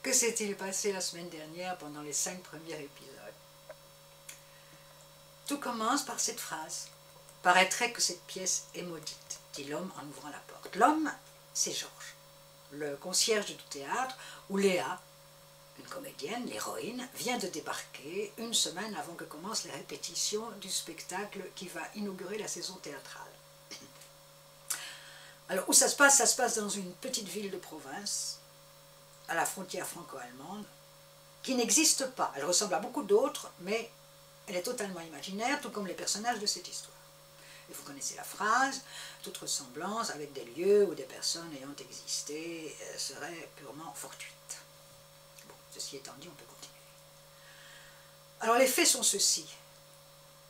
Que s'est-il passé la semaine dernière pendant les 5 premiers épisodes? Tout commence par cette phrase. « Paraîtrait que cette pièce est maudite », dit l'homme en ouvrant la porte. L'homme, c'est Georges, le concierge du théâtre où Léa, une comédienne, l'héroïne, vient de débarquer une semaine avant que commencent les répétitions du spectacle qui va inaugurer la saison théâtrale. Alors, où ça se passe? Ça se passe dans une petite ville de province, à la frontière franco-allemande, qui n'existe pas. Elle ressemble à beaucoup d'autres, mais elle est totalement imaginaire, tout comme les personnages de cette histoire. Et vous connaissez la phrase, toute ressemblance avec des lieux ou des personnes ayant existé serait purement fortuite. Bon, ceci étant dit, on peut continuer. Alors les faits sont ceux-ci.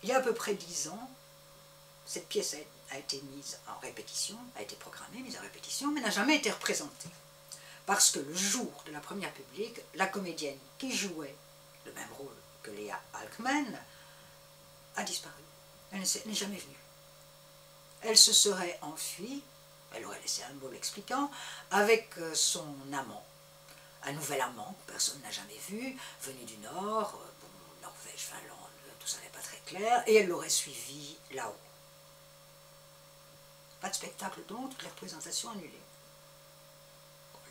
Il y a à peu près 10 ans, cette pièce a été mise en répétition, a été programmée, mise en répétition, mais n'a jamais été représentée. Parce que le jour de la première publique, la comédienne qui jouait le même rôle que Léa Alkman a disparu. Elle n'est jamais venue. Elle se serait enfuie, elle aurait laissé un mot l'expliquant, avec son amant, un nouvel amant que personne n'a jamais vu, venu du Nord, Norvège, Finlande, tout ça n'est pas très clair, et elle l'aurait suivi là-haut. Pas de spectacle donc, toutes les représentations annulées.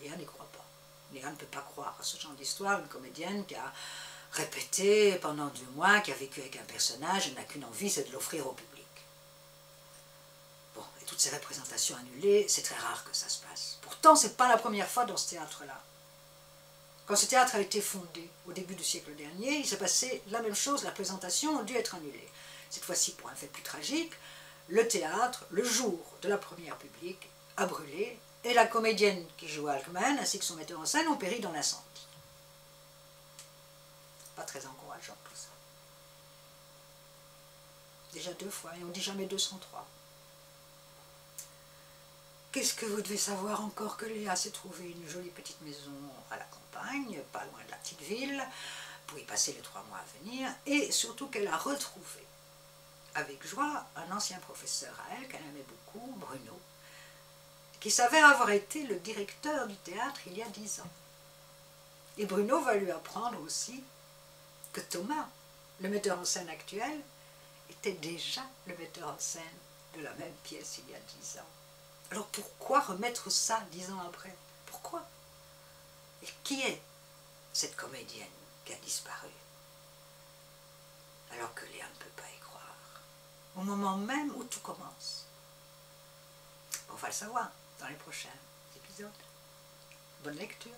Léa n'y croit pas. Léa ne peut pas croire à ce genre d'histoire, une comédienne qui a répété pendant 2 mois, qui a vécu avec un personnage, elle n'a qu'une envie, c'est de l'offrir au public. Bon, et toutes ces représentations annulées, c'est très rare que ça se passe. Pourtant, ce n'est pas la première fois dans ce théâtre-là. Quand ce théâtre a été fondé au début du siècle dernier, il s'est passé la même chose, la présentation a dû être annulée. Cette fois-ci, pour un fait plus tragique, le théâtre, le jour de la première publique, a brûlé, et la comédienne qui joue Alkman, ainsi que son metteur en scène, ont péri dans l'incendie. Pas très encourageant tout ça. Déjà 2 fois, et on ne dit jamais 203. Qu'est-ce que vous devez savoir encore? Que Léa s'est trouvée une jolie petite maison à la campagne, pas loin de la petite ville, pour y passer les 3 mois à venir, et surtout qu'elle a retrouvé avec joie un ancien professeur à elle, qu'elle aimait beaucoup, Bruno, qui s'avère avoir été le directeur du théâtre il y a 10 ans. Et Bruno va lui apprendre aussi que Thomas, le metteur en scène actuel, était déjà le metteur en scène de la même pièce il y a 10 ans. Alors pourquoi remettre ça 10 ans après? Pourquoi? Et qui est cette comédienne qui a disparu? Alors que Léa ne peut pas y croire. Au moment même où tout commence. On va le savoir dans les prochains épisodes. Bonne lecture.